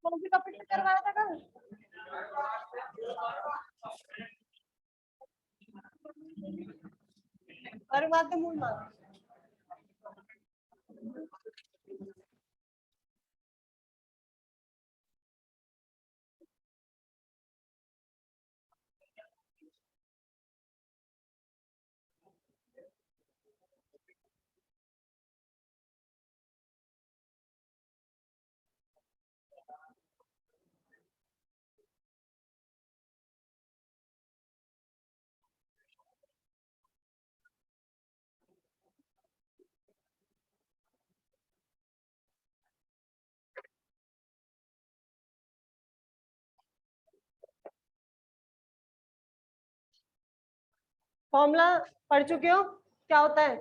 कौन सी टॉपिक पे करवाया था कल? अरे बात तो मूल मार। फॉर्मूला पढ़ चुके हो क्या होता है?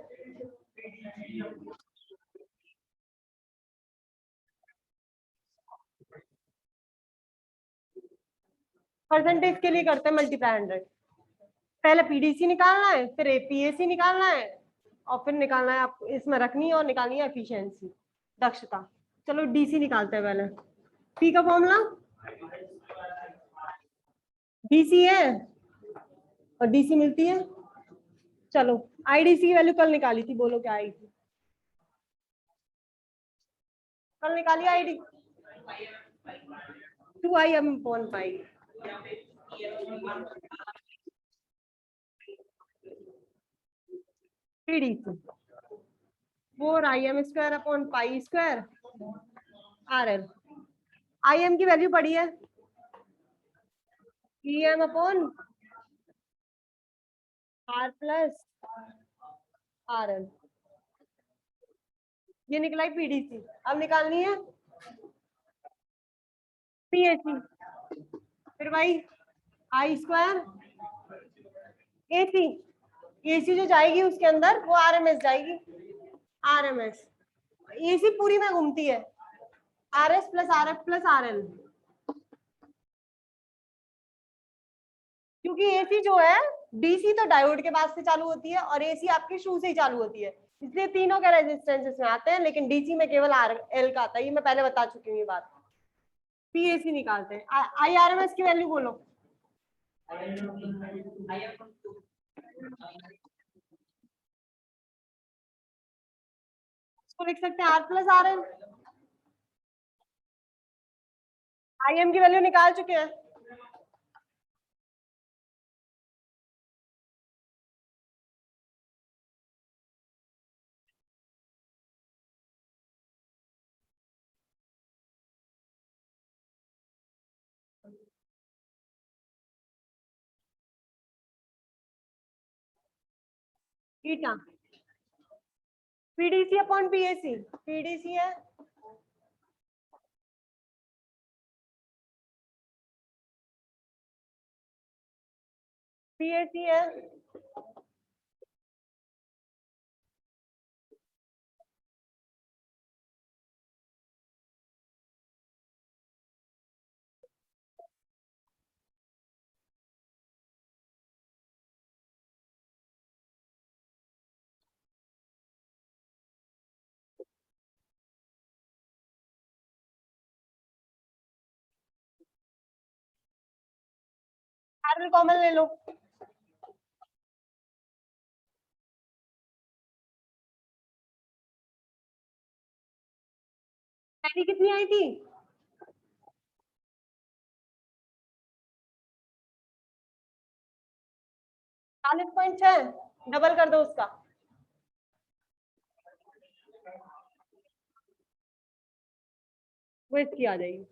परसेंटेज के लिए करते हैं मल्टीप्लाई 100। पहले पीडीसी निकालना है, फिर पीएसी निकालना है, और फिर निकालना है आप इसमें रखनी है और निकालनी है एफिशिएंसी, दक्षता। चलो डीसी निकालते हैं पहले। पी का फॉर्मूला डीसी है और डीसी मिलती है। चलो आईडीसी की वैल्यू कल निकाली थी, बोलो क्या आई थी? कल निकाली आईडी 2IM/पाई। पीडीसी 4IM²/पाई² RL। IM की वैल्यू पड़ी है EM/R+RL। ये निकला पीडीसी। अब निकालनी है पीएसी। फिर भाई I² एसी। एसी जो जाएगी उसके अंदर वो आरएमएस जाएगी। आरएमएस एसी पूरी में घूमती है। RS+RF+RL। क्योंकि एसी जो है डीसी तो डायोड के पास से चालू होती है और एसी आपके शू से ही चालू होती है, इसलिए तीनों के रेजिस्टेंस इसमें आते हैं, लेकिन डीसी में केवल एल का आता है। ये मैं पहले बता चुकी हूँ ये बात। पीएसी निकालते हैं। आईआरएमएस की वैल्यू बोलो। इसको लिख सकते हैं R+RL। आईएम की वैल्यू निकाल चुके हैं। ईटा पीडीसी/पीएसी। पीडीसी है पीएसी है आरएल कॉमन ले लो। पहली कितनी आई थी? 40.6। डबल कर दो उसका। वो इसकी आ जाएगी।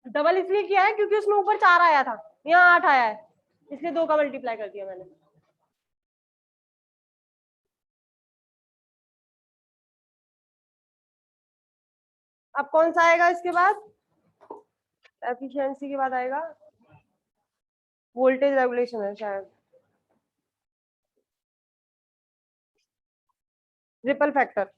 डबल इसलिए किया है क्योंकि उसमें ऊपर 4 आया था, यहाँ 8 आया है, इसलिए 2 का मल्टीप्लाई कर दिया मैंने। अब कौन सा आएगा इसके बाद? एफिशिएंसी के बाद आएगा वोल्टेज रेगुलेशन है शायद, रिपल फैक्टर।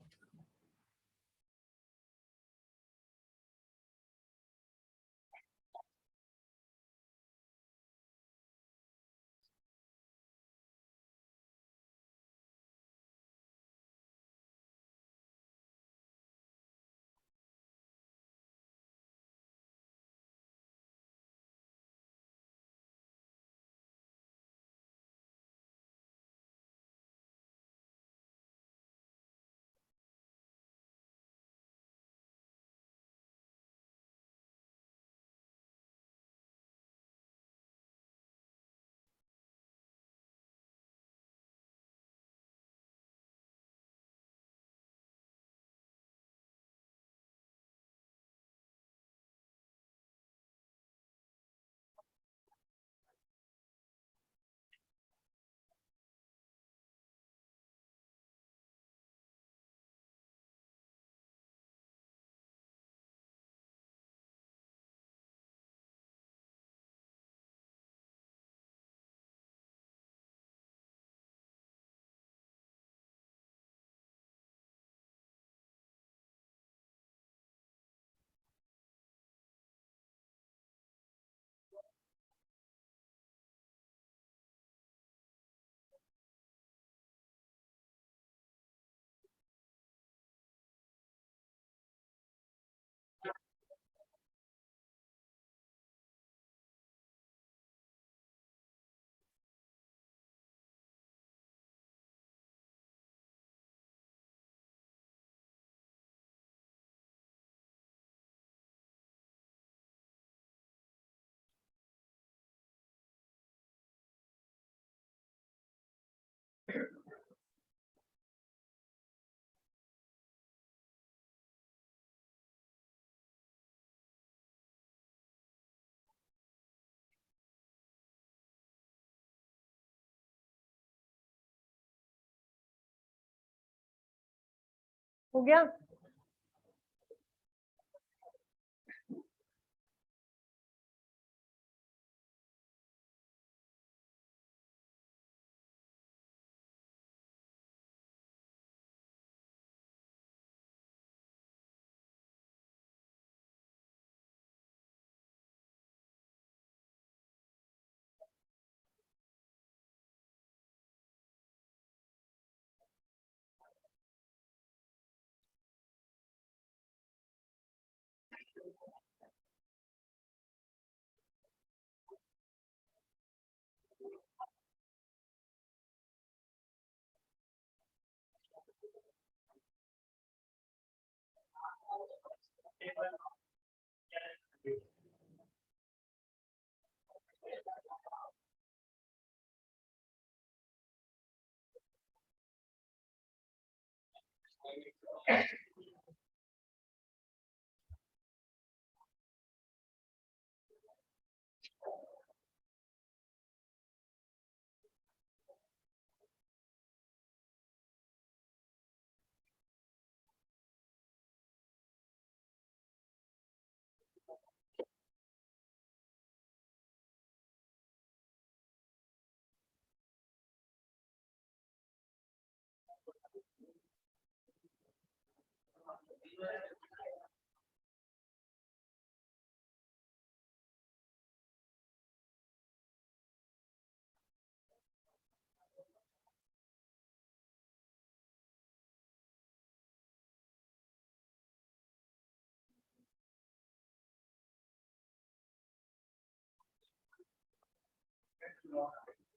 हो गया?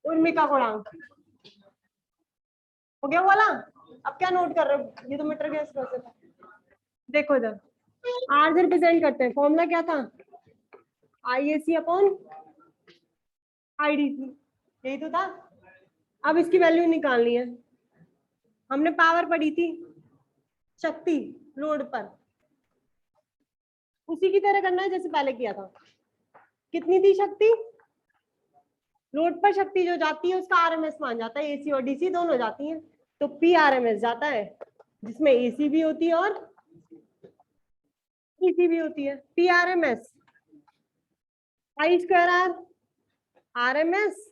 उर्मिका गुणांक हो गया वाला। अब क्या नोट कर रहे हो? ये तो मीटर गैस प्रोसेस है। देखो इधर आर से रिप्रेजेंट करते हैं, फॉर्मूला क्या था? IAC अपॉन IDC, यही तो था। अब इसकी वैल्यू निकालनी है। हमने पावर पढ़ी थी, शक्ति लोड पर, उसी की तरह करना है जैसे पहले किया था। कितनी थी शक्ति? लोड पर शक्ति जो जाती है उसका RMS मान जाता है, AC और DC दोनों जाती हैं, तो PRMS जाता है जिसमें AC भी होती है और इसी भी होती है P R M S I square R R M S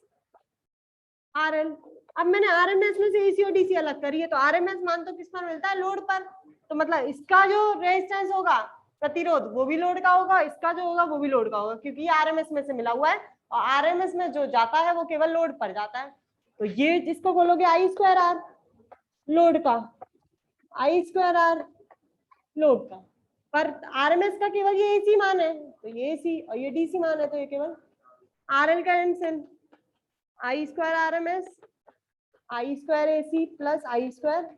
R L. अब मैंने आर एम एस में से एसी और डीसी अलग करी है, तो आर एम एस मान तो किस पर मिलता है, लोड पर। तो मतलब इसका जो रेजिस्टेंस होगा, प्रतिरोध, वो भी लोड का होगा, इसका जो होगा वो भी लोड का होगा, क्योंकि ये आरएमएस में से मिला हुआ है और आरएमएस में जो जाता है वो केवल लोड पर जाता है। तो ये जिसको बोलोगे आई स्क्वायर आर लोड का, आई स्क्वायर आर लोड का, पर आरएमएस का केवल ये एसी मान है, तो ये एसी और ये डीसी मान है, तो ये केवल आरएल का एंसन I square RMS I square AC plus I square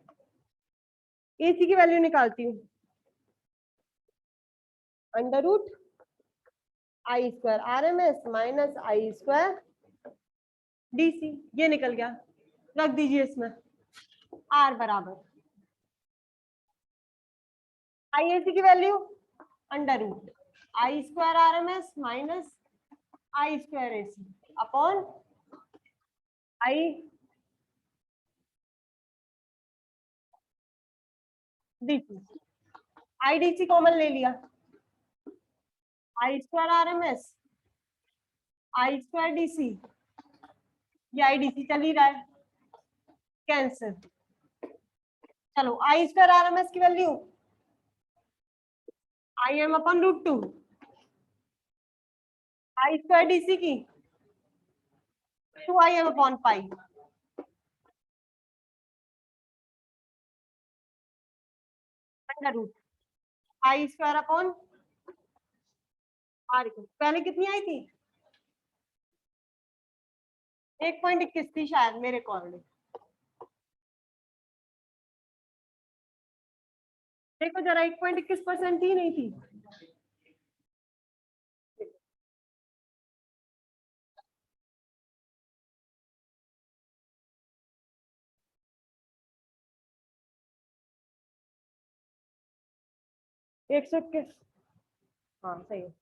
AC की वैल्यू निकालती हूँ under root I square R M S minus I square DC, ये निकल गया। रख दीजिए इसमें आर बराबर आई एसी की value under root I square R M S minus I square AC upon I DC. I DC common ले लिया, I square R M S I square DC, ये आई डीसी चल ही रहा है, कैंसिल। चलो I square R M S की value I M upon root two, I square DC की 2 I M upon pi, under root I square upon R. पहले कितनी आई थी, 1.21 थी शायद मेरे अकॉर्डिंग। देखो जरा 1.21% थी, नहीं थी। एक सौ इक्कीस, हाँ सही है।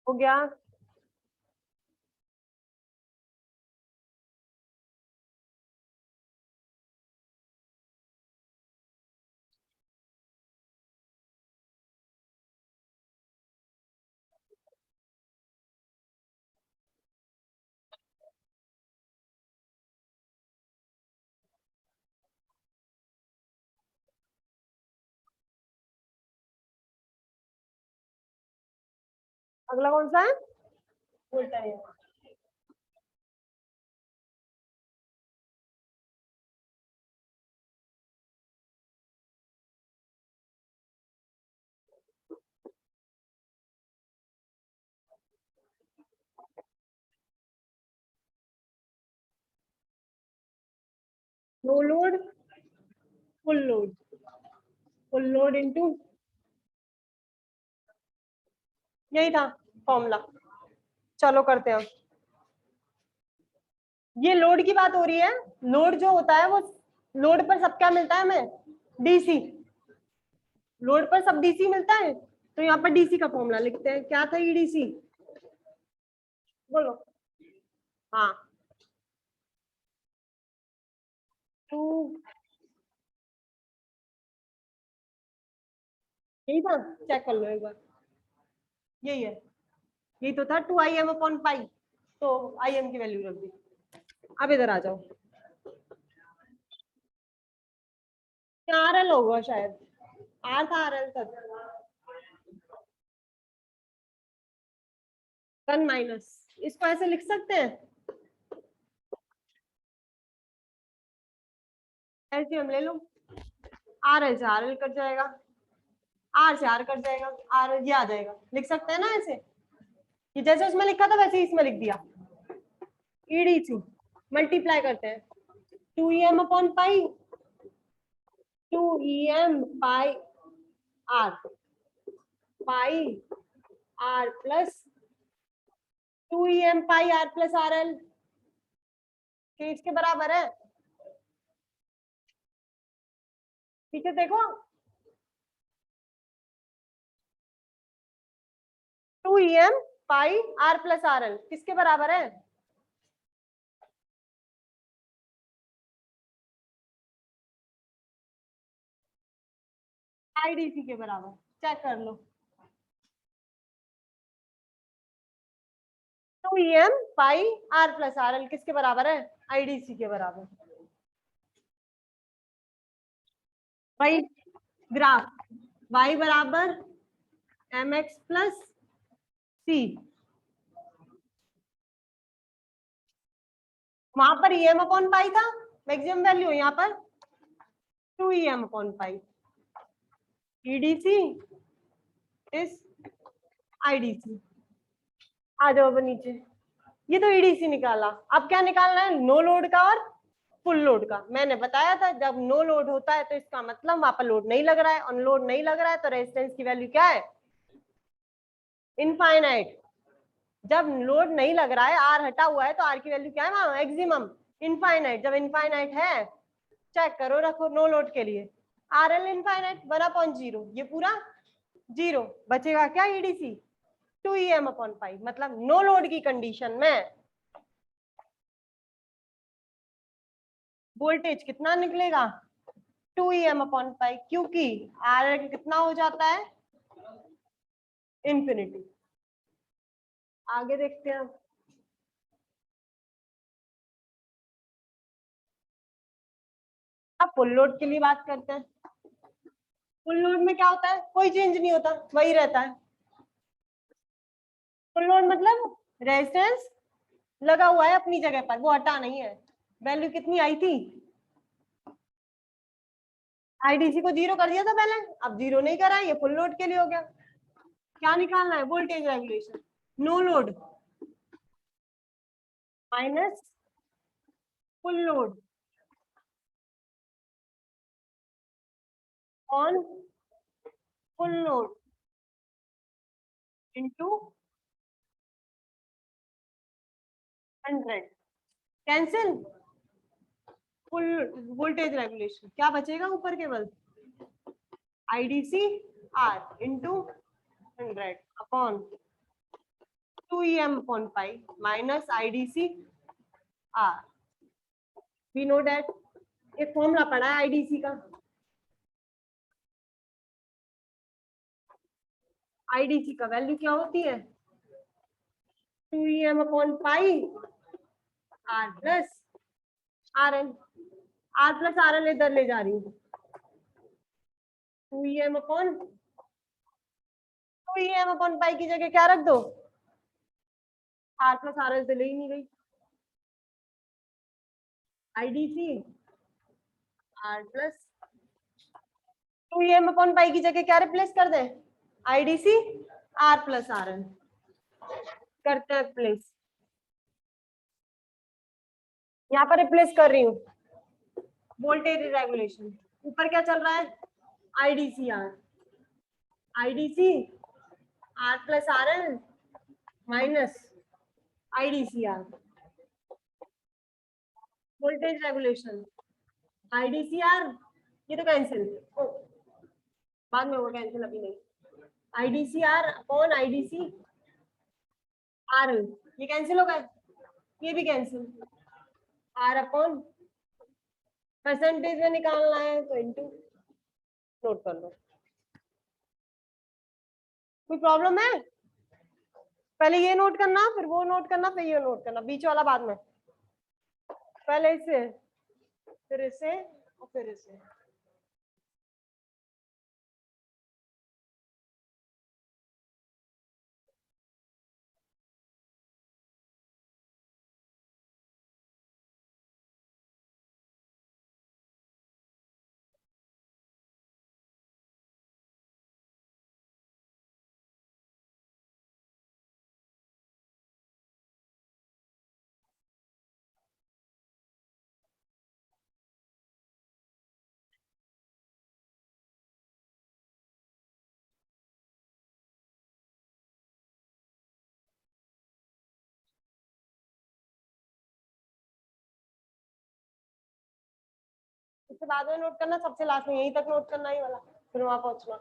हो गया। अगला कौन सा है, voltage. No load full load, full load into, यही था फॉर्मूला। चलो करते हैं। ये लोड की बात हो रही है। लोड जो होता है वो लोड पर सब क्या मिलता है हमें, डीसी। लोड पर सब डीसी मिलता है, तो यहाँ पर डीसी का फॉर्मूला लिखते हैं। क्या था ईडीसी, बोलो। हाँ, टू, यही था, चेक कर लो एक बार। यही है, यही तो था 2 IM अपॉन पाई। तो IM की वैल्यू रख दी। अब इधर आ जाओ, RL होगा शायद, R था RL तक, 1 माइनस, इसको ऐसे लिख सकते हैं, ऐसे हम ले लो, RL से RL कट जाएगा, R से R कट जाएगा, R ये आ जाएगा, लिख सकते हैं ना ऐसे। ये जैसे उसमें लिखा था वैसे ही इसमें लिख दिया। ईडीसी मल्टीप्लाई करते हैं, 2EM अपॉन पाई, 2EM पाई R, पाई R प्लस 2EM पाई R प्लस RL, इसके बराबर है। ठीक है, देखो 2EM पाई R प्लस RL किसके बराबर है, आईडीसी के बराबर। चेक कर लो, 2EM पाई R प्लस RL किसके बराबर है, आईडीसी के बराबर। भाई ग्राफ y बराबर mx प्लस सी, वहां पर EM अपॉन पाई था, मैक्सिमम वैल्यू यहाँ पर 2EM upon pi, EDC is IDC. आ जाओ अब नीचे, ये तो ईडीसी निकाला, अब क्या निकालना है, नो लोड का और फुल लोड का। मैंने बताया था जब नो लोड होता है तो इसका मतलब वहां पर लोड नहीं लग रहा है, ऑन लोड नहीं लग रहा है, तो रेजिस्टेंस की वैल्यू क्या है, इनफाइनाइट। जब लोड नहीं लग रहा है, आर हटा हुआ है, तो आर की वैल्यू क्या है वहां, मैक्सिमम, इनफाइनाइट। जब इनफाइनाइट है, चेक करो, रखो नो लोड के लिए, आर एल इनफाइनाइट 1/0, ये पूरा जीरो, बचेगा क्या ईडीसी, 2EM अपॉन पाई। मतलब नो लोड की कंडीशन में वोल्टेज कितना निकलेगा, 2EM अपॉन पाई, क्योंकि आर कितना हो जाता है, इंफिनिटी। आगे देखते हैं। अब फुल लोड के लिए बात करते हैं। फुल लोड में क्या होता है, कोई चेंज नहीं होता, वही रहता है। फुल लोड मतलब रेजिस्टेंस लगा हुआ है अपनी जगह पर, वो हटा नहीं है। वैल्यू कितनी आई थी, आईडीसी को जीरो कर दिया था पहले, अब जीरो नहीं करा, ये फुल लोड के लिए हो गया। क्या निकालना है, voltage regulation, no load minus full load on full load into 100, cancel, full voltage regulation, क्या बचेगा ऊपर केवल, IDC R into 100 upon 2EM upon pi minus IDC R. We know that, एक फॉर्मूला पढ़ा है आईडीसी का, आईडीसी का value क्या होती है, 2EM upon pi R plus R L, R plus R L इधर ले जा रही हूँ, 2EM upon 2EM upon pi की जगह क्या रख दो, आर प्लस आर एल से ले ही नहीं गई, IDC R plus 2EM upon pi की जगह क्या रिप्लेस कर दें, IDC R plus R L, करते हैं प्लेस, यहाँ पर रिप्लेस कर रही हूँ, वोल्टेज रेगुलेशन, ऊपर क्या चल रहा है, IDCR, IDC R plus R L minus IDCR, voltage regulation, IDCR, ये तो कैंसिल, बाद में होगा कैंसिल, अभी नहीं, आईडीसीआर अपॉन आईडीसी आर, ये कैंसिल हो गए, ये भी कैंसिल, आर अपॉन परसेंटेज में निकालना है तो इनटू, नोट कर लो। कोई प्रॉब्लम है, पहले ये नोट करना, फिर वो नोट करना, फिर ये नोट करना, बीच वाला बाद में, पहले इसे, फिर इसे और फिर इसे। इससे बाद में नोट करना, सबसे लास्ट में, यहीं तक नोट करना ही वाला, फिर वहां पहुंचना।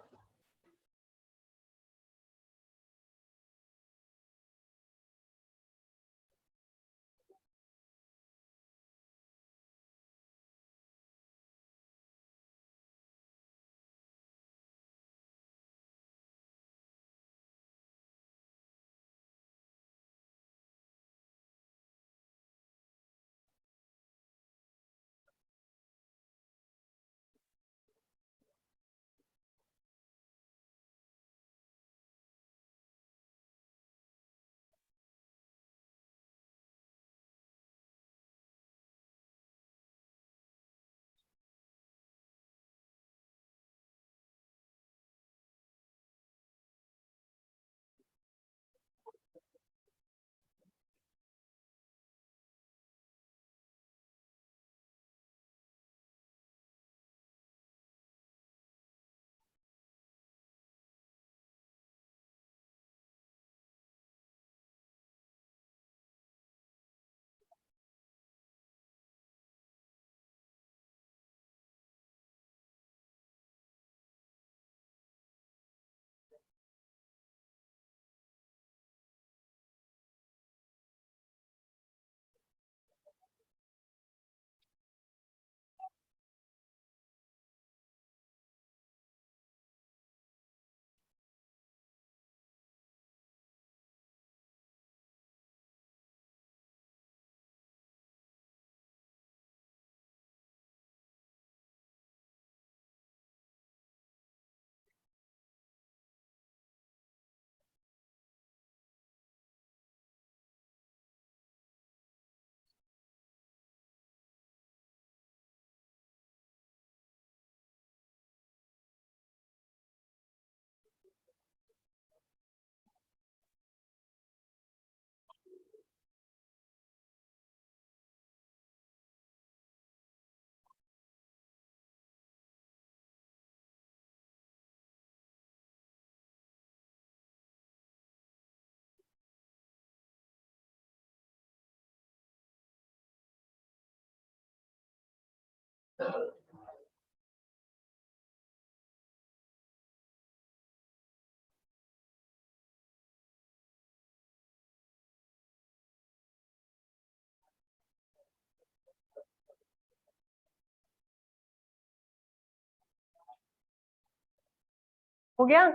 हो गया,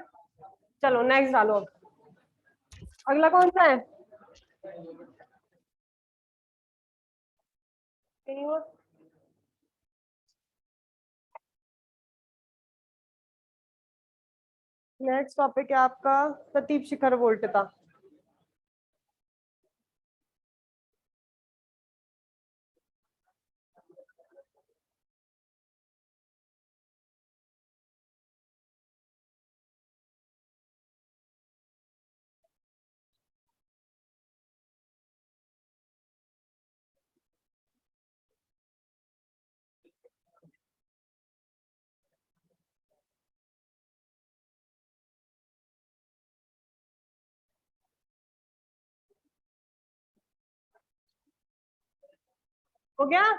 चलो नेक्स्ट डालो अब, अगला कौन सा है, नेक्स्ट टॉपिक है आपका प्रतीप शिखर वोल्टता। हो गया?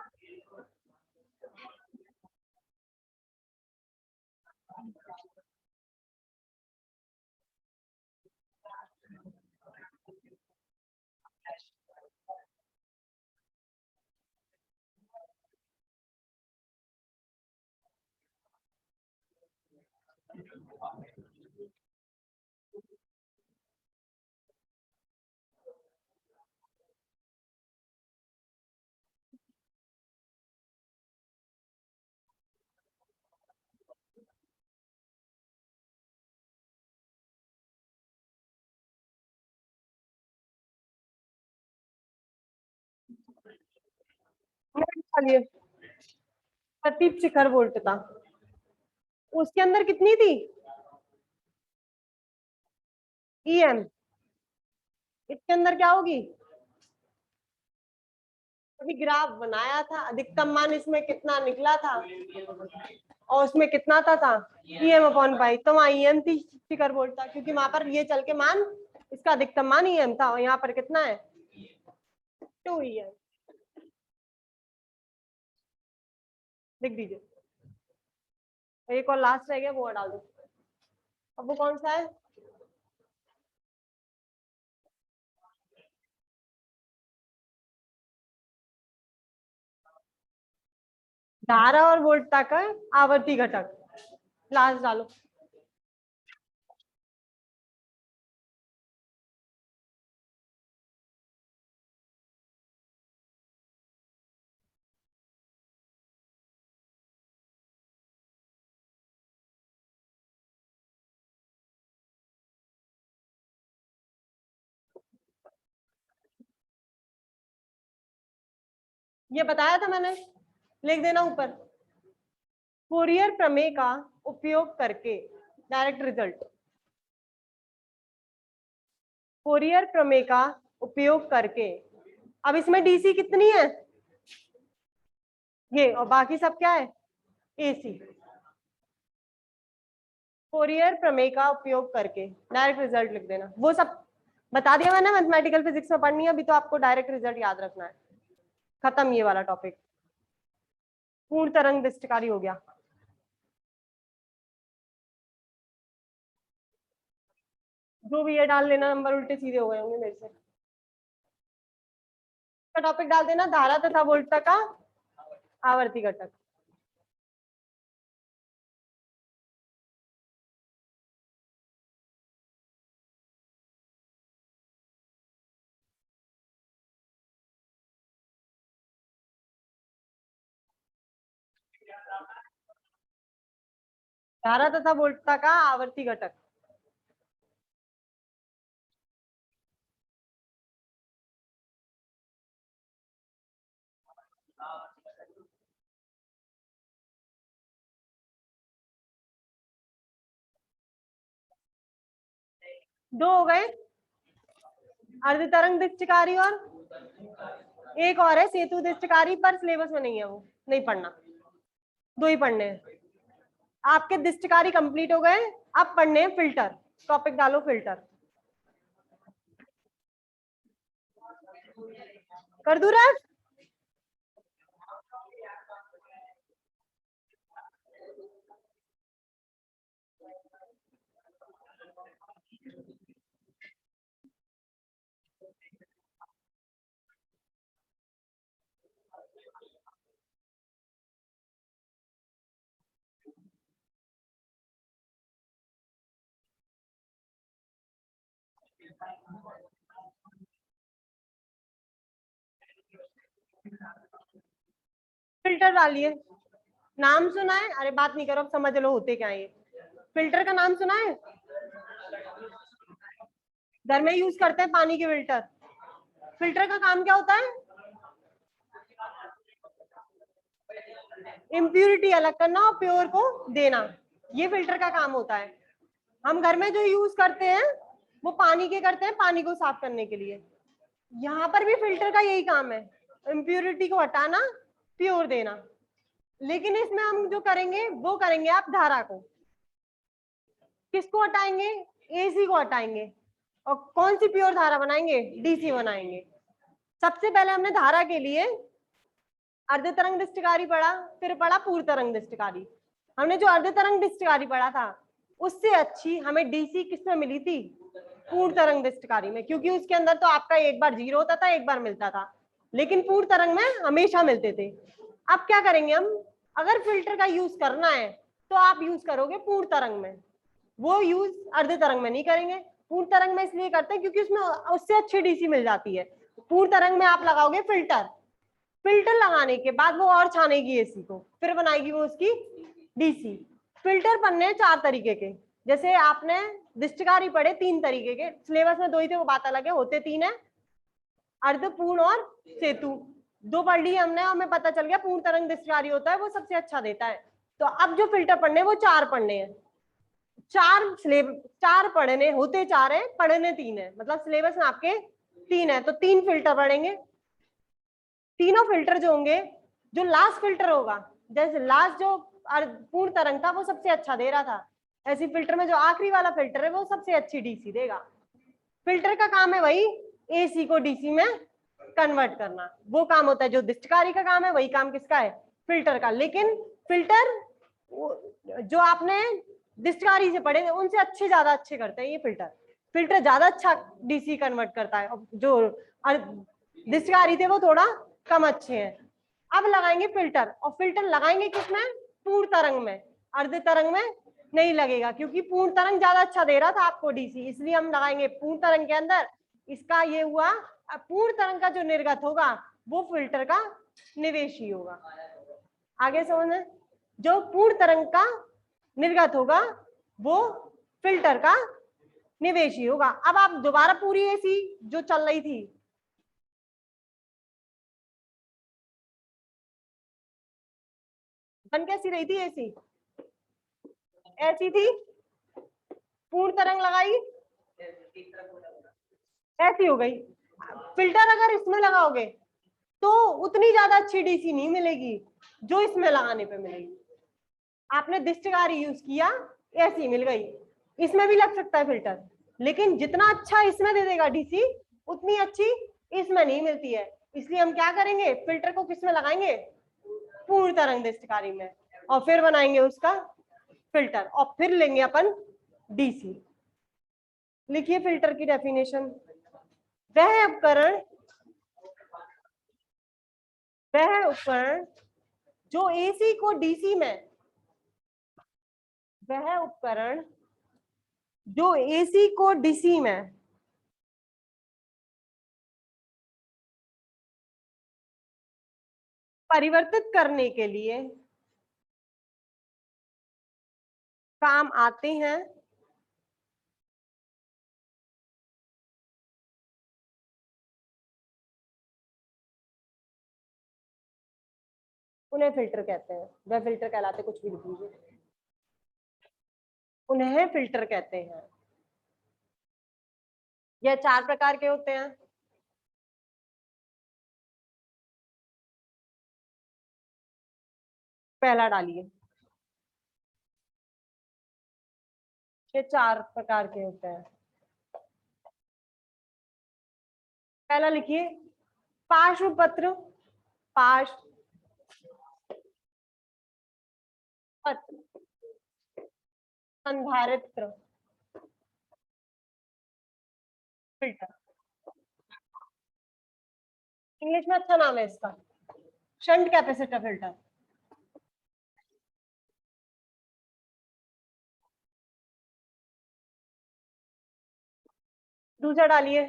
चलिए, प्रतीप शिखर वोल्ट था, उसके अंदर कितनी थी ईएम, इसके अंदर क्या होगी? अभी ग्राफ बनाया था, अधिकतम मान इसमें कितना निकला था और उसमें कितना था ईएम अपॉन पाई, तो वहां ईएम थी शिखर वोल्ट था, क्योंकि वहां पर ये चल के मान इसका अधिकतम मान ईएम था और यहाँ पर कितना है 2 ईएम। लिख दीजिए, एक और लास्ट रह गया वो डाल दो। अब वो कौन सा है? धारा और वोल्टता का आवर्ती घटक, लास्ट डालो। ये बताया था मैंने, लिख देना ऊपर। फूरियर प्रमेय का उपयोग करके डायरेक्ट रिजल्ट, फूरियर प्रमेय का उपयोग करके, अब इसमें डीसी कितनी है ये, और बाकी सब क्या है एसी। फूरियर प्रमेय का उपयोग करके डायरेक्ट रिजल्ट लिख देना, वो सब बता दिया मैंने, मैथमेटिकल फिजिक्स में पढ़नी है अभी, तो आपको डायरेक्ट रिजल्ट याद रखना है। खत्म ये वाला टॉपिक, पूर्ण तरंग विस्तारकारी हो गया। जो भी ये डाल लेना, नंबर उल्टे सीधे हो गए होंगे मेरे से। का टॉपिक डाल देना, धारा तथा वोल्टता का आवर्ती घटक। धारा तथा वोल्टता का आवर्ती घटक, दो हो गए, अर्ध तरंग दीप्तिकारी और एक और है सेतु दीप्तिकारी, पर सिलेबस में नहीं है, वो नहीं पढ़ना, दो ही पढ़ने हैं। आपके दीप्तिकारी कंप्लीट हो गए, अब पढ़ने हैं फिल्टर। टॉपिक डालो फिल्टर, कर दूं रफ? फिल्टर डालिए, नाम सुना है? अरे बात नहीं करो, अब समझ लो होते क्या है ये। फिल्टर का नाम सुना है? घर में यूज करते हैं पानी के फिल्टर। फिल्टर का काम क्या होता है? इम्प्यूरिटी अलग करना और प्योर को देना, ये फिल्टर का काम होता है। हम घर में जो यूज करते हैं वो पानी के करते हैं, पानी को साफ करने के लिए। यहाँ पर भी फिल्टर का यही काम है, इम्प्यूरिटी को हटाना, प्योर देना। लेकिन इसमें हम जो करेंगे वो करेंगे आप धारा को, किसको हटाएंगे? एसी को हटाएंगे, और कौन सी प्योर धारा बनाएंगे? डीसी बनाएंगे। सबसे पहले हमने धारा के लिए अर्ध तरंग दृष्टिकारी पढ़ा, फिर पढ़ा पूर्ण तरंग दृष्टिकारी। हमने जो अर्ध तरंग दृष्टिकारी पढ़ा था उससे अच्छी हमें डीसी किसमें मिली थी? पूर्ण तरंग दृष्टिकारी में, क्योंकि उसके अंदर तो आपका एक बार 0 होता था, एक बार मिलता था, लेकिन पूर्ण तरंग में हमेशा मिलते थे। अब क्या करेंगे हम, अगर फिल्टर का यूज करना है तो आप यूज करोगे पूर्ण तरंग में, वो यूज अर्ध तरंग में नहीं करेंगे। पूर्ण तरंग में इसलिए करते हैं क्योंकि उसमें उससे अच्छी डीसी मिल जाती है। पूर्ण तरंग में आप लगाओगे फिल्टर, फिल्टर लगाने के बाद वो और छानेगी एसी को, फिर बनाएगी वो उसकी डीसी। फिल्टर बनने 4 तरीके के, जैसे आपने दृष्टिकारी पढ़े 3 तरीके के, सिलेबस में 2 ही थे, वो बात अलग है, होते 3 है, अर्ध पूर्ण और सेतु। 2 पढ़ ली हमने, हमें पता चल गया पूर्ण तरंग दृष्टिकारी होता है, वो सबसे अच्छा देता है। तो अब जो फिल्टर पढ़ने वो 4 पढ़ने हैं, 4 पढ़ने होते 4 है, पढ़ने 3 है, मतलब सिलेबस में आपके 3 है, तो 3 फिल्टर पढ़ेंगे। तीनों फिल्टर जो होंगे, जो लास्ट फिल्टर होगा, जैसे लास्ट जो पूर्ण तरंग था वो सबसे अच्छा दे रहा था, ऐसी फिल्टर में जो आखिरी वाला फिल्टर है वो सबसे अच्छी डीसी देगा। फिल्टर का काम है वही एसी को डीसी में कन्वर्ट करना, वो काम होता है जो दृष्टिकारी का काम है, वही काम किसका है? फिल्टर का। लेकिन फिल्टर जो आपने दृष्टिकारी से पढ़े उनसे अच्छे, ज्यादा अच्छे करते हैं ये फिल्टर। फिल्टर ज्यादा अच्छा डीसी कन्वर्ट करता है, जो दृष्टिकारी थे वो थोड़ा कम अच्छे हैं। अब लगाएंगे फिल्टर, और फिल्टर लगाएंगे किसमें? पूर्ण तरंग में, अर्ध तरंग में नहीं लगेगा, क्योंकि पूर्ण तरंग ज्यादा अच्छा दे रहा था आपको डीसी, इसलिए हम लगाएंगे पूर्ण तरंग के अंदर। इसका ये हुआ, पूर्ण तरंग का जो निर्गत होगा वो फिल्टर का निवेशी होगा। आगे समझना, जो पूर्ण तरंग का निर्गत होगा वो फिल्टर का निवेशी होगा। अब आप दोबारा पूरी एसी जो चल रही थी, बन कैसी रही थी एसी? ऐसी थी, पूर्ण तरंग लगाई ऐसी हो गई। फिल्टर अगर इसमें लगाओगे तो उतनी ज्यादा अच्छी डीसी नहीं मिलेगी जो इसमें लगाने पे मिलेगी। आपने दृष्टिकारी यूज किया, ऐसी मिल गई, इसमें भी लग सकता है फिल्टर, लेकिन जितना अच्छा इसमें दे देगा डीसी उतनी अच्छी इसमें नहीं मिलती है। इसलिए हम क्या करेंगे, फिल्टर को किसमें लगाएंगे? पूर्ण तरंग दृष्टिकारी में, और फिर बनाएंगे उसका फिल्टर, और फिर लेंगे अपन डीसी। लिखिए फिल्टर की डेफिनेशन, वह उपकरण जो एसी को डीसी में, वह उपकरण जो एसी को डीसी में परिवर्तित करने के लिए काम आते हैं, उन्हें फिल्टर कहते हैं। वह फिल्टर कहलाते, कुछ भी लिख लीजिए, उन्हें फिल्टर कहते हैं। यह 4 प्रकार के होते हैं। पहला डालिए, ये 4 प्रकार के होते हैं। पहला लिखिए पार्श्वपत्र, पार्श्वपत्र संधारित्र फिल्टर, इंग्लिश में अच्छा नाम है इसका, शंट कैपेसिटर फिल्टर। दूसरा डालिए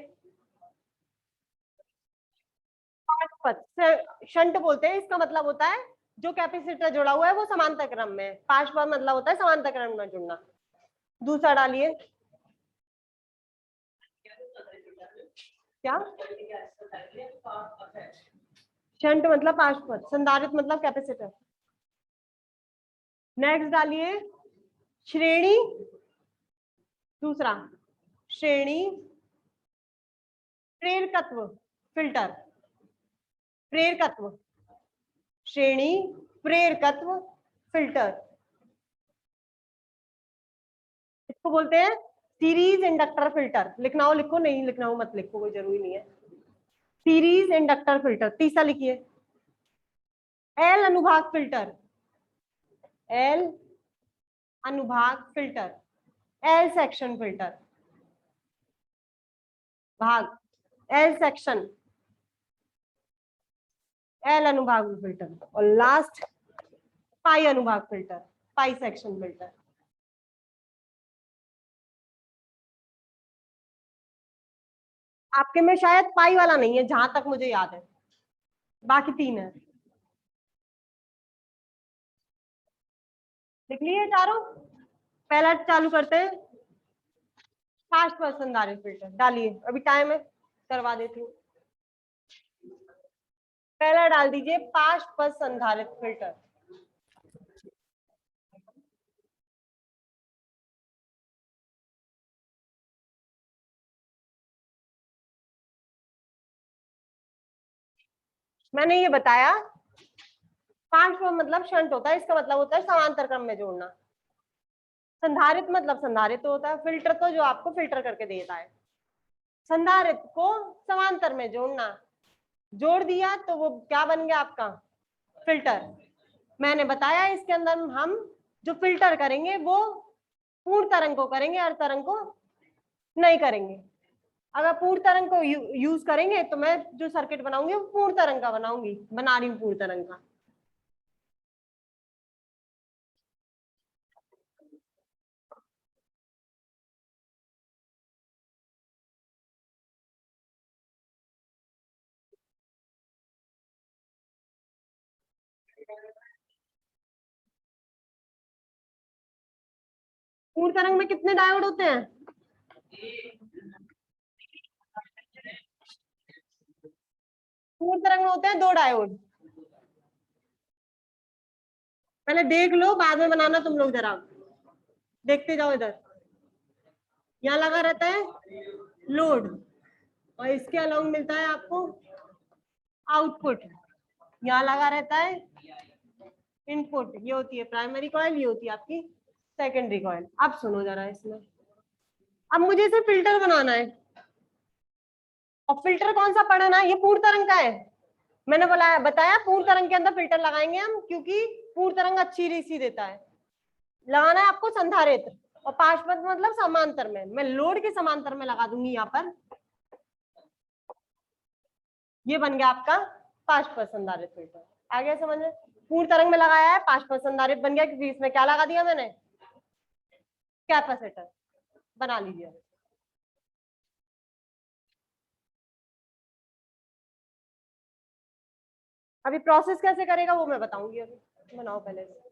पार्श्वपथ, शंट बोलते हैं, इसका मतलब होता है जो कैपेसिटर जुड़ा हुआ है वो समांतर क्रम में, पार्श्वपथ मतलब होता है समांतर क्रम में जुड़ना। दूसरा डालिए, क्या? शंट मतलब पार्श्वपथ, संधारित्र मतलब कैपेसिटर। नेक्स्ट डालिए श्रेणी, दूसरा श्रेणी प्रेरकत्व फिल्टर, प्रेरकत्व, श्रेणी प्रेरकत्व फिल्टर, इसको बोलते हैं सीरीज इंडक्टर फिल्टर। लिखना हो लिखो, नहीं लिखना हो मत लिखो, कोई जरूरी नहीं है। Series inductor filter. तीसरा लिखिए एल अनुभाग फिल्टर, एल अनुभाग फिल्टर, एल सेक्शन फिल्टर, भाग एल सेक्शन, एल अनुभाग फिल्टर, और लास्ट पाई अनुभाग फिल्टर, पाई सेक्शन फिल्टर। आपके में शायद पाई वाला नहीं है जहां तक मुझे याद है, बाकी तीन है। लिख लिए चारों? पहला चालू करते हैं, फास्ट पसंदारे फिल्टर डालिए, अभी टाइम है, करवा देती हूँ। पहला डाल दीजिए फास्ट पथ संधारित फिल्टर। मैंने ये बताया फास्ट मतलब शंट होता है, इसका मतलब होता है समांतर क्रम में जोड़ना। संधारित मतलब संधारित होता है, फिल्टर तो जो आपको फिल्टर करके देता है। संधारित को समांतर में जोड़ना, जोड़ दिया तो वो क्या बन गया आपका फिल्टर। मैंने बताया इसके अंदर हम जो फिल्टर करेंगे वो पूर्ण तरंग को करेंगे, अर्ध तरंग को नहीं करेंगे। अगर पूर्ण तरंग को यूज करेंगे तो मैं जो सर्किट बनाऊंगी वो पूर्ण तरंग का बनाऊंगी, बना रही हूँ पूर्ण तरंग का। पूर्ण तरंग में कितने डायोड होते हैं? पूर्ण तरंग में होते हैं 2 डायोड। पहले देख लो, बाद में बनाना तुम लोग, जरा देखते जाओ इधर। यहाँ लगा रहता है लोड, और इसके अलाउंग मिलता है आपको आउटपुट। यहाँ लगा रहता है इनपुट, ये होती है प्राइमरी कॉइल, ये होती है आपकी सेकेंडरी कॉइल। अब सुनो जरा इसमें, अब मुझे इसे फिल्टर बनाना है, और फिल्टर कौन सा पढ़ना है, ये पूर्ण तरंग का है। मैंने बोला बताया पूर्ण तरंग के अंदर फिल्टर लगाएंगे हम, क्योंकि पूर्ण तरंग अच्छी रेसी देता है। लगाना है आपको संधारित्र, और पाशपथ मतलब समांतर में, मैं लोड के समांतर में लगा दूंगी यहाँ पर। ये बन गया आपका पाशपथ संधारित्र फिल्टर। आ गया समझ में? पूर्ण तरंग में लगाया है, पाशपथ संधारित्र बन गया, क्योंकि इसमें क्या लगा दिया मैंने, कैपेसिटर। बना लीजिए। अभी प्रोसेस कैसे करेगा वो मैं बताऊंगी, अभी बनाओ पहले से।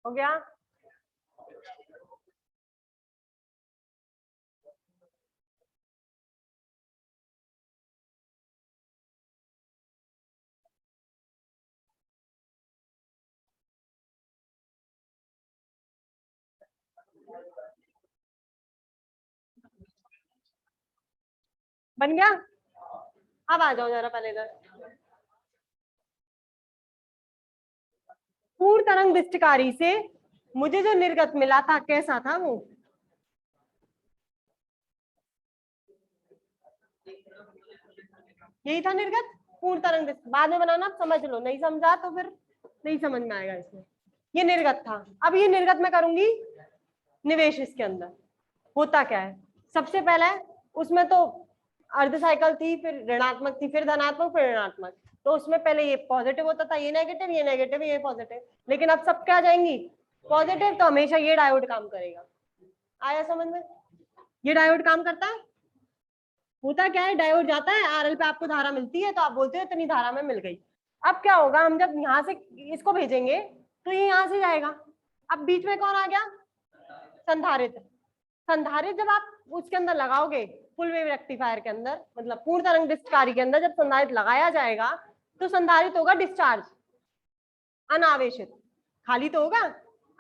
हो गया? बन गया? अब आ जाओ जरा पहले इधर। पूर्ण तरंग दृष्टिकारी से मुझे जो निर्गत मिला था कैसा था वो? यही था निर्गत पूर्ण तरंग डिस्क। बाद में बनाना, आप समझ लो, नहीं समझा तो फिर नहीं समझ में आएगा इसमें। ये निर्गत था। अब ये निर्गत मैं करूंगी निवेश। इसके अंदर होता क्या है, सबसे पहले उसमें तो अर्ध साइकिल थी, फिर ऋणात्मक थी, फिर धनात्मक, फिर ऋणात्मक। तो उसमें पहले ये पॉजिटिव होता था, ये नेगेटिव, ये नेगेटिव, ये पॉजिटिव। लेकिन अब सब क्या जाएंगी पॉजिटिव, तो हमेशा ये डायोड काम करेगा। आया समझ में? ये डायोड काम करता है। होता क्या है, डायोड जाता है आरएल पे, आपको धारा मिलती है तो आप बोलते हो इतनी धारा में मिल गई। अब क्या होगा, हम जब यहाँ से इसको भेजेंगे तो ये यहाँ से जाएगा। अब बीच में कौन आ गया, संधारित्र। संधारित्र जब आप उसके अंदर लगाओगे फुल वेव रेक्टिफायर के अंदर, मतलब पूर्ण तरंग डिस्चार्ज के अंदर जब संधारित्र लगाया जाएगा तो संधारित्र होगा डिस्चार्ज, अनावेशित, खाली तो होगा।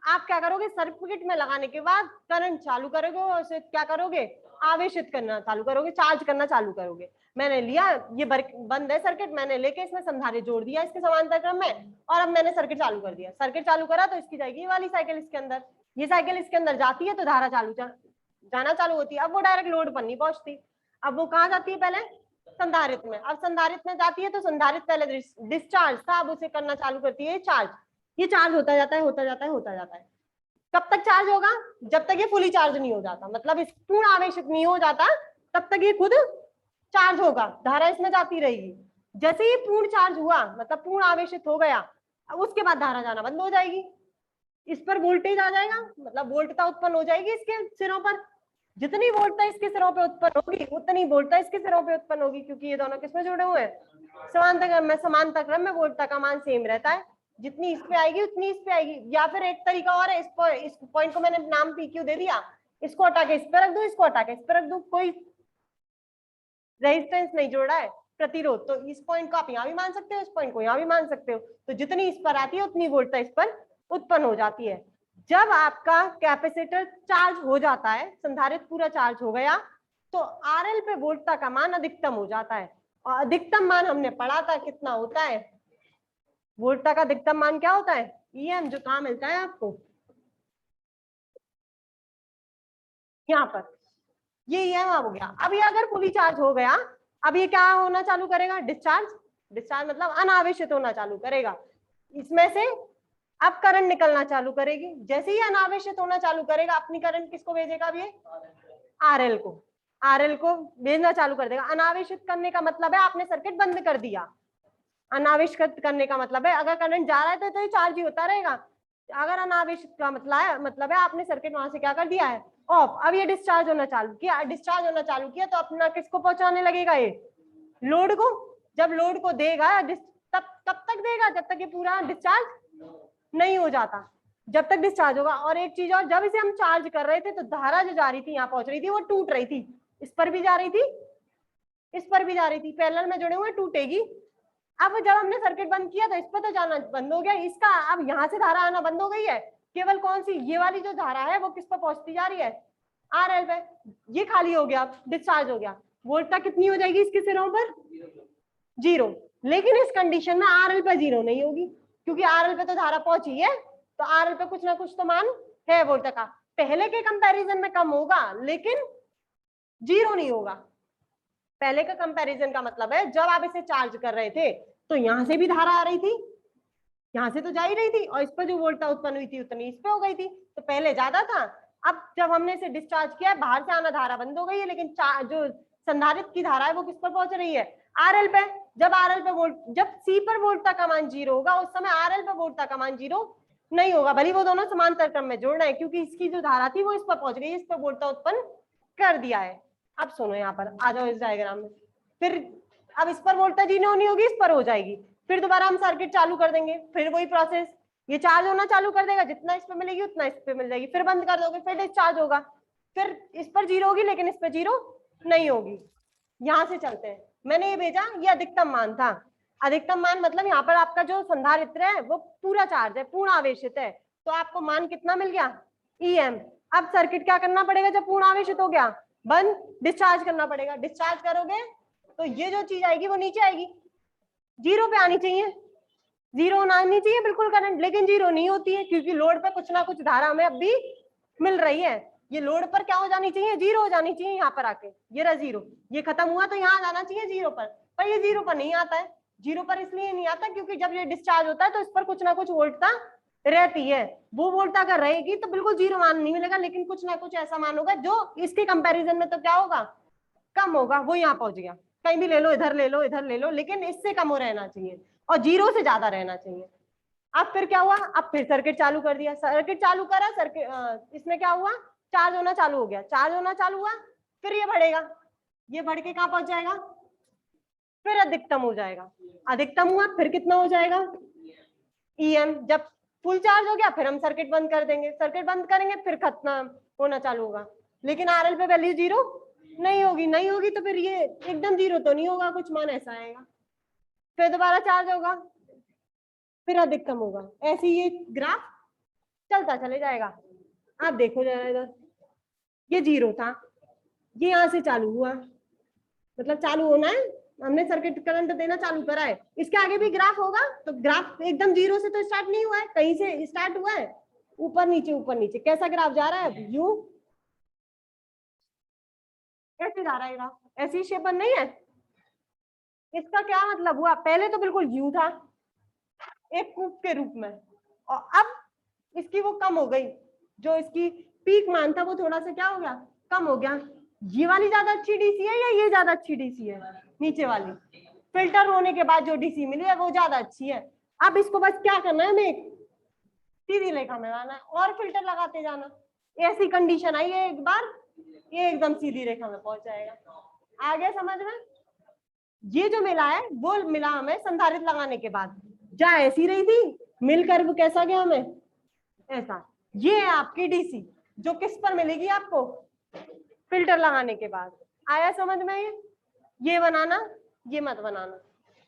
आप क्या करोगे, सर्किट में लगाने के बाद करंट चालू करोगे और उसे क्या करोगे, आवेशित करना चालू करोगे, चार्ज करना चालू करोगे। मैंने लिया, ये बंद है सर्किट, मैंने लेके इसमें संधारित्र जोड़ दिया इसके समांतर क्रम में, और अब मैंने सर्किट चालू कर दिया। सर्किट चालू करा तो इसकी जाएगी ये वाली साइकिल इसके अंदर, ये साइकिल इसके अंदर जाती है तो धारा जाना चालू होती है। अब वो डायरेक्ट लोड पर नहीं पहुंचती, अब वो कहाँ जाती है, पहले संधारित्र में। अब संधारित्र में जाती है तो संधारित्र पहले डिस्चार्ज था, अब उसे करना चालू करती है चार्ज। ये चार्ज होता जाता है, होता जाता है, होता जाता है। कब तक चार्ज होगा, जब तक ये फुली चार्ज नहीं हो जाता, मतलब इस पूर्ण आवेशित नहीं हो जाता तब तक ये खुद चार्ज होगा, धारा इसमें जाती रहेगी। जैसे ही पूर्ण चार्ज हुआ, मतलब पूर्ण आवेशित हो गया, उसके बाद धारा जाना बंद हो जाएगी। इस पर वोल्टेज आ जाएगा, मतलब वोल्टता उत्पन्न हो जाएगी इसके सिरों पर। जितनी वोल्टता इसके सिरों पे उत्पन्न होगी उतनी वोल्टता इसके सिरों पे उत्पन्न होगी, क्योंकि ये दोनों किसमें जुड़े हुए हैं, समांतर क्रम में। समांतर क्रम में वोल्टता का मान सेम रहता है, जितनी इस पे आएगी उतनी इस पे आएगी। या फिर एक तरीका और है, इस पॉइंट को मैंने नाम PQ दे दिया, इसको हटा के इस पे रख दो, इसको हटा के इस पे रख दो, कोई रेजिस्टेंस नहीं जोड़ा है, प्रतिरोध। तो इस पॉइंट को आप यहाँ भी मान सकते हो, इस पॉइंट को यहाँ भी मान सकते हो। तो जितनी इस पर आती है उतनी वोल्टता इस पर उत्पन्न हो जाती है। जब आपका कैपेसिटर चार्ज हो जाता है, संधारित्र पूरा चार्ज हो गया, तो RL पे वोल्टता का मान अधिकतम हो जाता है। और अधिकतम मान हमने पढ़ा था कितना होता है, वोल्टता का अधिकतम मान क्या होता है, EM, जो कहाँ मिलता है आपको, यहाँ पर, ये EM हो गया। अब ये अगर फुली चार्ज हो गया, अब ये क्या होना चालू करेगा, डिस्चार्ज। डिस्चार्ज मतलब अनावेशित होना चालू करेगा। इसमें से अब करंट निकलना चालू करेगी। जैसे ही अनावेशित होना चालू करेगा, अपनी करंट किसको भेजेगा, अब ये RL को, RL को भेजना चालू कर देगा। अनावेशित करने का मतलब है आपने सर्किट बंद कर दिया। अनावेशित करने का मतलब है अगर करंट जा रहा है तो ये चार्ज ही होता रहेगा। अगर अनावेशित का मतलब है आपने सर्किट वहां से क्या कर दिया है, ऑफ। अब ये डिस्चार्ज होना चालू किया, डिस्चार्ज होना चालू किया तो अपना किसको पहुंचाने लगेगा, ये लोड को। जब लोड को देगा, तब तक देगा जब तक ये पूरा डिस्चार्ज नहीं हो जाता, जब तक डिस्चार्ज होगा। और एक चीज और, जब इसे हम चार्ज कर रहे थे तो धारा जो जा रही थी यहाँ पहुंच रही थी, वो टूट रही थी, इस पर भी जा रही थी, इस पर भी जा रही थी, पैरेलल में जुड़े हुए, टूटेगी। अब जब हमने सर्किट बंद किया तो इस पर तो जाना बंद हो गया, इसका अब यहाँ से धारा आना बंद हो गई है। केवल कौन सी, ये वाली जो धारा है वो किस पर पहुंचती जा रही है, RL पे। ये खाली हो गया, डिस्चार्ज हो गया, वोल्टता कितनी हो जाएगी इसके सिरों पर, 0। लेकिन इस कंडीशन में RL पे 0 नहीं होगी, क्योंकि RL पे तो धारा पहुंची है, तो RL पे कुछ ना कुछ तो मान है वोल्ट का। पहले के कंपैरिजन में कम होगा लेकिन 0 नहीं होगा। पहले का कंपैरिजन का मतलब है जब आप इसे चार्ज कर रहे थे तो यहां से भी धारा आ रही थी, यहां से तो जा ही रही थी, और इस पर जो वोल्टता उत्पन्न हुई थी उतनी इस पे हो गई थी, तो पहले ज्यादा था। अब जब हमने इसे डिस्चार्ज किया, बाहर से आना धारा बंद हो गई है, लेकिन जो संधारित्र की धारा है वो किस पर पहुंच रही है, RL पे। जब RL पे जब C पर वोल्टता का मान 0 होगा, उस समय RL पे वोल्टता का मान 0 नहीं होगा, भले वो दोनों समांतर क्रम में जोड़ रहे हैं, क्योंकि इसकी जो धारा थी वो इस पर पहुंच गई, इस पर वोल्टता उत्पन्न कर दिया है। अब सुनो, यहाँ पर आ जाओ इस डायग्राम में। फिर अब इस पर वोल्टता 0 नहीं होगी, इस पर हो जाएगी। फिर दोबारा हम सर्किट चालू कर देंगे, फिर वही प्रोसेस, ये चार्ज होना चालू कर देगा, जितना इस पे मिलेगी उतना इस पे मिल जाएगी। फिर बंद कर दोगे, फिर डिस्चार्ज होगा, फिर इस पर 0 होगी लेकिन इस पर 0 नहीं होगी। यहां से चलते हैं, मैंने ये भेजा, ये अधिकतम मान था। अधिकतम मान मतलब यहाँ पर आपका जो संधारित्र है वो पूरा चार्ज है, पूर्ण आवेशित है, तो आपको मान कितना मिल गया, EM। अब सर्किट क्या करना पड़ेगा, जब पूर्ण आवेशित हो गया, बंद, डिस्चार्ज करना पड़ेगा। डिस्चार्ज करोगे तो ये जो चीज आएगी वो नीचे आएगी, 0 पे आनी चाहिए, 0 ना आनी चाहिए बिल्कुल करंट, लेकिन 0 नहीं होती है, क्योंकि लोड पे कुछ ना कुछ धारा हमें अब भी मिल रही है। ये लोड पर क्या हो जानी चाहिए, जीरो हो जानी चाहिए यहाँ पर आके, ये रहा जीरो, ये खत्म हुआ तो यहाँ जाना चाहिए जीरो पर ये जीरो पर नहीं आता है। जीरो पर इसलिए नहीं आता क्योंकि जब ये डिस्चार्ज होता है तो इस पर कुछ ना कुछ वोल्टता रहती है, वो वोल्टता अगर रहेगी तो बिल्कुल जीरो मान नहीं मिलेगा, लेकिन कुछ ना कुछ ऐसा मान होगा जो इसके कंपैरिजन में तो क्या होगा, कम होगा। वो यहाँ पहुंच गया, कहीं भी ले लो, इधर ले लो, इधर ले लो, लेकिन इससे कम हो रहना चाहिए और जीरो से ज्यादा रहना चाहिए। अब फिर क्या हुआ, अब फिर सर्किट चालू कर दिया, सर्किट चालू करा, सर्किट इसमें क्या हुआ, चार्ज होना चालू हो गया, चार्ज होना चालू हुआ, फिर ये बढ़ेगा, ये बढ़ के कहाँ पहुंच जाएगा, फिर अधिकतम हो जाएगा, अधिकतम हुआ फिर कितना हो जाएगा EM। जब फुल चार्ज हो गया फिर हम सर्किट बंद कर देंगे, सर्किट बंद करेंगे फिर खत्म होना चालू होगा, लेकिन RL पे वैल्यू जीरो नहीं होगी, नहीं होगी तो फिर ये एकदम जीरो तो नहीं होगा, कुछ मान ऐसा आएगा, फिर दोबारा चार्ज होगा, फिर अधिकतम होगा, ऐसे ये ग्राफ चलता चले जाएगा। आप देखो जरा इधर, ये जीरो था, ये यहाँ से चालू हुआ, मतलब चालू होना है, हमने सर्किट करंट देना चालू करा है, इसके आगे भी ग्राफ होगा, तो ग्राफ एकदम जीरो से तो स्टार्ट नहीं हुआ है, कहीं से स्टार्ट हुआ है, ऊपर नीचे, कैसा ग्राफ जा रहा है, यू ऐसे जा रहा है ग्राफ, ऐसी शेप बन नहीं है। इसका क्या मतलब हुआ, पहले तो बिल्कुल यू था एक कूप के रूप में, और अब इसकी वो कम हो गई, जो इसकी पीक मान था वो थोड़ा सा क्या हो गया, कम हो गया। ये वाली ज्यादा अच्छी डीसी है या ये ज्यादा अच्छी डीसी है, नीचे वाली, फिल्टर होने के बाद जो डीसी मिली है वो ज्यादा अच्छी है। अब इसको बस क्या करना है, हमें सीधी रेखा में लाना है और फिल्टर लगाते जाना, ऐसी कंडीशन आई है एक बार, ये एकदम सीधी रेखा में पहुंच जाएगा। आगे समझ में, ये जो मिला है वो मिला हमें संधारित्र लगाने के बाद, जा ऐसी रही थी, मिलकर वो कैसा गया हमें ऐसा। ये है आपकी डीसी जो किस पर मिलेगी आपको, फिल्टर लगाने के बाद। आया समझ में, ये बनाना, ये मत बनाना,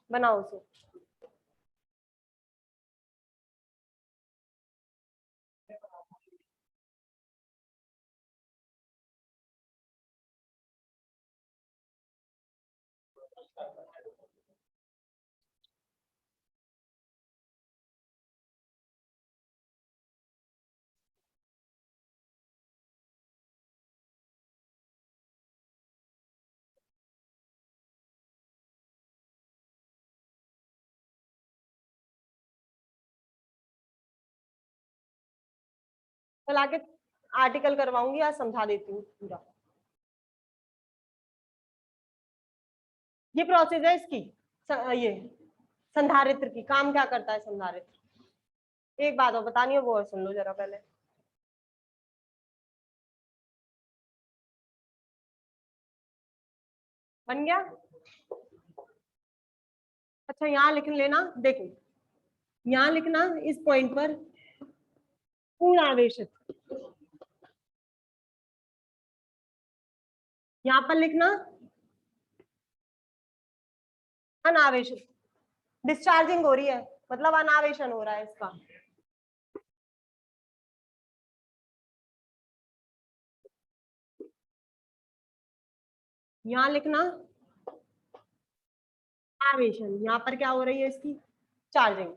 बनाओ उसे। कल आके आर्टिकल करवाऊंगी, आज समझा देती हूँ पूरा। ये प्रोसेस है इसकी, ये संधारित्र की, काम क्या करता है संधारित्र, एक बात और बतानी है वो और सुन लो जरा पहले। बन गया, अच्छा यहाँ लिख लेना, देखो यहाँ लिखना इस पॉइंट पर पूर्ण आवेशित, यहाँ पर लिखना अनावेशित, डिस्चार्जिंग हो रही है मतलब अनावेशन हो रहा है इसका। यहाँ लिखना आवेशन, यहाँ पर क्या हो रही है इसकी चार्जिंग।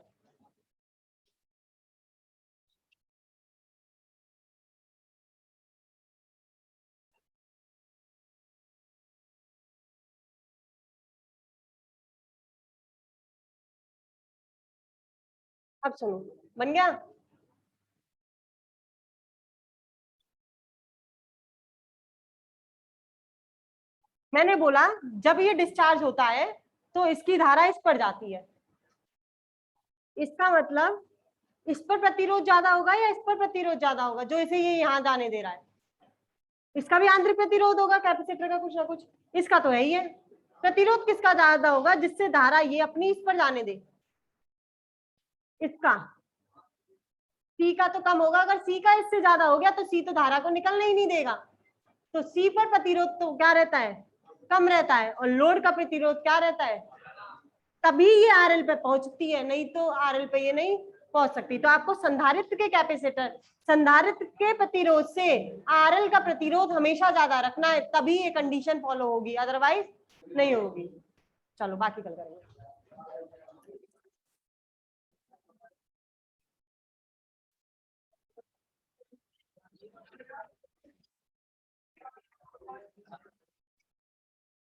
अब सुनो, बन गया, मैंने बोला जब ये डिस्चार्ज होता है तो इसकी धारा इस पर जाती है, इसका मतलब इस पर प्रतिरोध ज्यादा होगा या इस पर प्रतिरोध ज्यादा होगा, जो इसे ये यहाँ जाने दे रहा है, इसका भी आंतरिक प्रतिरोध होगा कैपेसिटर का कुछ ना कुछ, इसका तो है ही है। प्रतिरोध किसका ज्यादा होगा, जिससे धारा ये अपनी इस पर जाने दे, इसका। सी का तो कम होगा, अगर सी का इससे ज्यादा हो गया तो सी तो धारा को निकलने ही नहीं देगा, तो सी पर प्रतिरोध तो क्या रहता है, कम रहता है, और लोड का प्रतिरोध क्या रहता है, तभी ये आरएल पे पहुंचती है, नहीं तो आरएल पे ये नहीं पहुंच सकती। तो आपको संधारित्र के कैपेसिटर, संधारित्र के प्रतिरोध से आरएल का प्रतिरोध हमेशा ज्यादा रखना है, तभी ये कंडीशन फॉलो होगी, अदरवाइज नहीं होगी। चलो बाकी कल करेंगे।